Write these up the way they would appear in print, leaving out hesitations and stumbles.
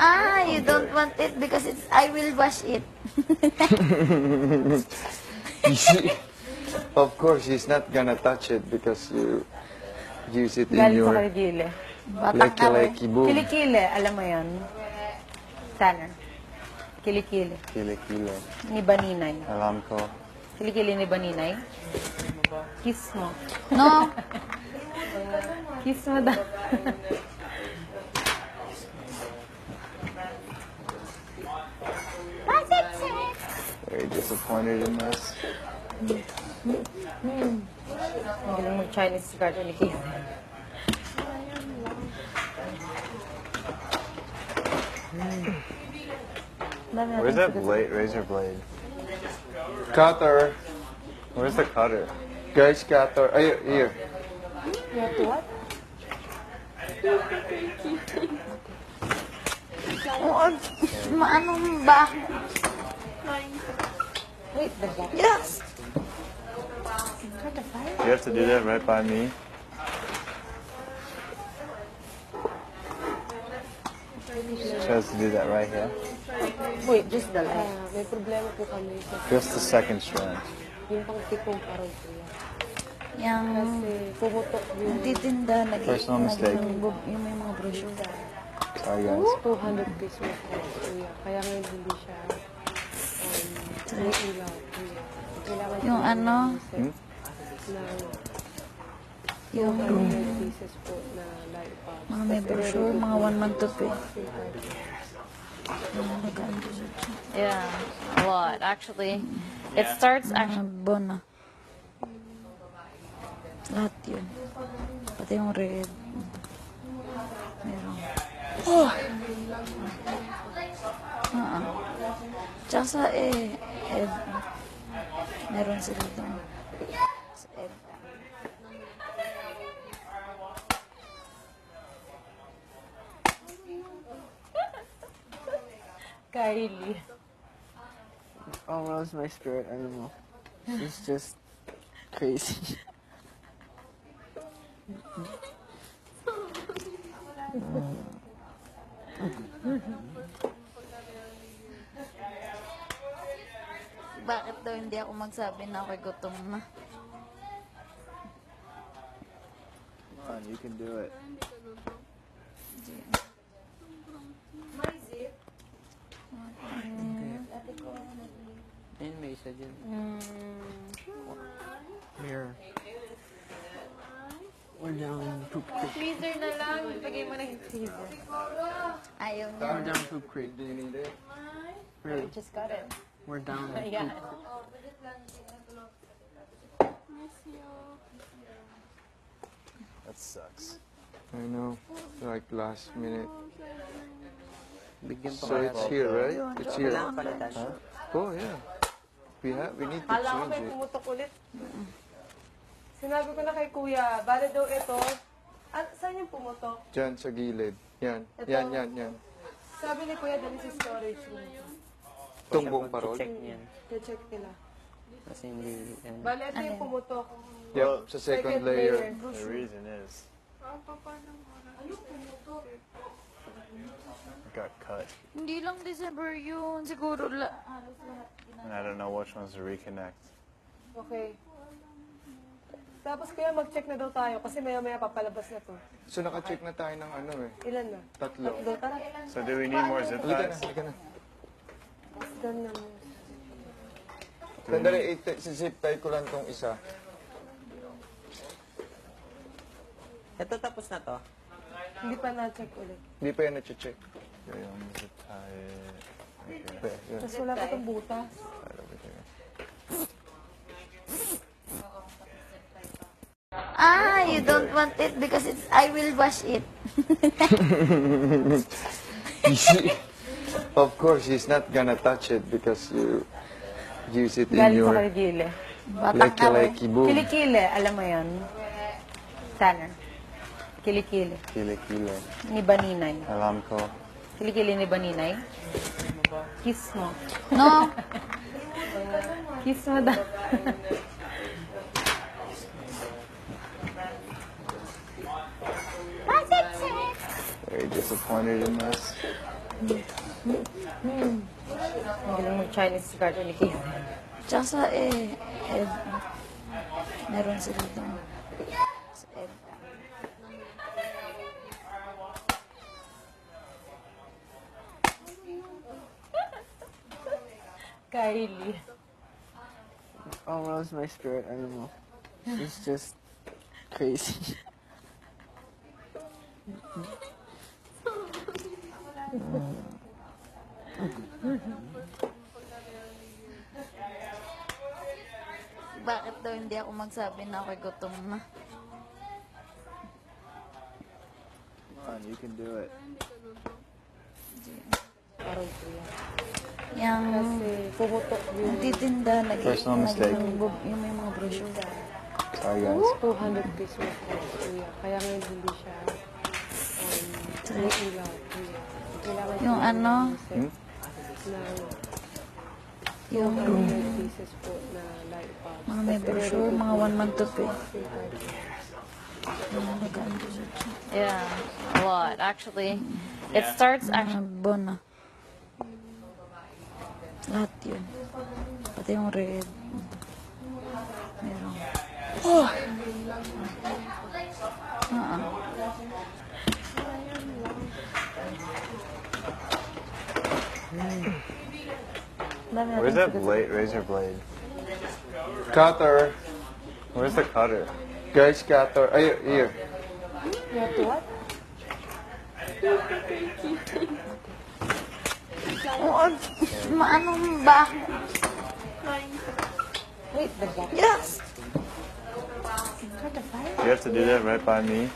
Ah, you don't want it because I will wash it. You see, of course, he's not gonna touch it because you use it in Galing sa your kilikili. Batang awe. leki boom. Kilikili, alam mo yan. Sana. Kilikili. Kile. Ni Baninay. Alam ko. Kilikili ni Baninay. Kiss mo. No. Kiss mo daw. Very disappointed in this. Ang galing mag-Chinese cartoon ni Kiss. Where's that blade, razor blade? Cutter. Where's the cutter? Guys, cutter. Ay, here. You have to what? Maano ba? Wait, the box. Yes. You have to do that right by me? She has to do that right here? Wait, just the light. May problema po kami sa Just the second strand. yung pang-tipong parang po yan. Yang Kasi pumutok yung titinda, Personal mistake. yung may mga brochure. Sorry guys. 200 pesos po kuya. Kaya ngayon hindi siya ilaw. Kailangan Yung ano, Hmm? yung 200 pieces po na light bulb. mga may brochure, mga 1 month to pay. Yeah, a lot. Actually, it starts actually. Mga bona. Lahat yun. Pati yung red. Meron. Oh! Tsaka sa Ed. Meron sila doon. Sa Ed. Kylie. Overwhelms my spirit animal. It's just crazy. Bakit daw hindi ako magsabi na ako'y gutom na? Come on, you can do it. Ayun, may isa dyan. Mirror. We're down Poop Creek. Freezer na lang. Ibigay mo na yung freezer. Ayaw niya. We're down Poop Creek. Do you need it? Really? Just got it. We're down Ayan. That sucks. I know. Like last minute. Bigyan pa So kaya it's tayo. here, right? It's here. Kailangan palitan. Oh, yeah. We need to Kala ko change may it. pumutok ulit. Sinabi ko na kay kuya, bale daw ito. Saan yung pumutok? Diyan sa gilid. Yan. Ito. Yan. Sabi ni kuya, dali sa storage room. Itong buong parol. Check niyan. I-check nila. Kasi hindi, Bale, ito yung pumutok. Yep, sa second layer. The reason is it got cut. Hindi lang December yun. Siguro And I don't know which ones to reconnect. Okay. Tapos kuya, mag-check na daw tayo kasi maya-maya papalabas na to. So naka-check na tayo ng ano eh. Ilan na? Tatlo. Tatlo, tara. So do we need more zip ties? Halika na. Done na mo. Sandali, zip tie ko lang tong isa. Ito tapos na to. Hindi pa na-check ulit. Hindi pa yan na-check. Okay, let me zip tie it. Okay. Yan. Tapos wala pa itong butas. Right over there. Ah, you don't want it because I will wash it. You see, of course, he's not gonna touch it because you use it in Galing sa your kilikili. Batang awe. leki boom. Kilikili, alam mo yan. Sana. Kilikili. Kile. Ni Baninay. Alam ko. Kilikili ni Baninay. Kiss mo. No. Kiss mo daw. Very disappointed in this. Ang galing mag-Chinese garden ni Casey. Tsaka sa Ed. Meron sila doon. Sa Ed. Kylie. Almost my spirit animal. It's just crazy. Bakit daw hindi ako magsabi na ako'y gutom na? Come on, you can do it. Parang kuya. Yung Kasi pumutok yung titinda, Personal mistake. yung may mga brochure. Sorry, guys. 200 pesos po, kuya. Kaya ngayon hindi siya umiilaw, kuya. Kailangan Yung po ano? Hmm? ng Yung 200 pieces po na light bulbs. mga may brochure, mga 1 month to pay. Yeah, a lot. Actually, it starts actually. Bona. Lahat yun. Pati yung red. Meron. Oh! Where's that blade, razor blade? Cutter. Where's the cutter? Guys, cutter. Ay, here. You have to what? Oo, maano ba? Wait, the box. Yes! You have to do that right by me.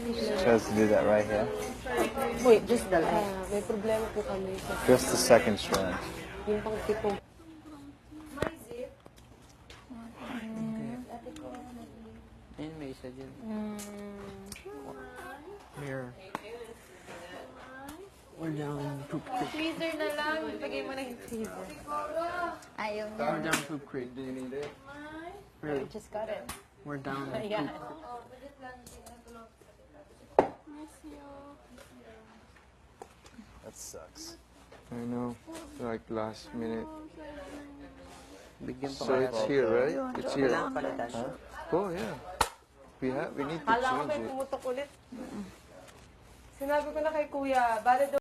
She has to do that right here. Wait, just the light. May problema po kami sa Just the second strand. yung pang tipong. Ayun, may isa dyan. Mirror. We're down Poop Creek. Freezer na lang. Ibigay mo na yung freezer. Ayaw niya. We're down Poop Creek. Do you need it? Really? Just got it. We're down Ayan. That sucks. I know. Like last minute. Bigyan pa So kaya it's tayo. here, right? It's here. Kailangan palitan. Oh, yeah. We need to Hala ko may change it. pumutok ulit. Sinabi ko na kay kuya, bale daw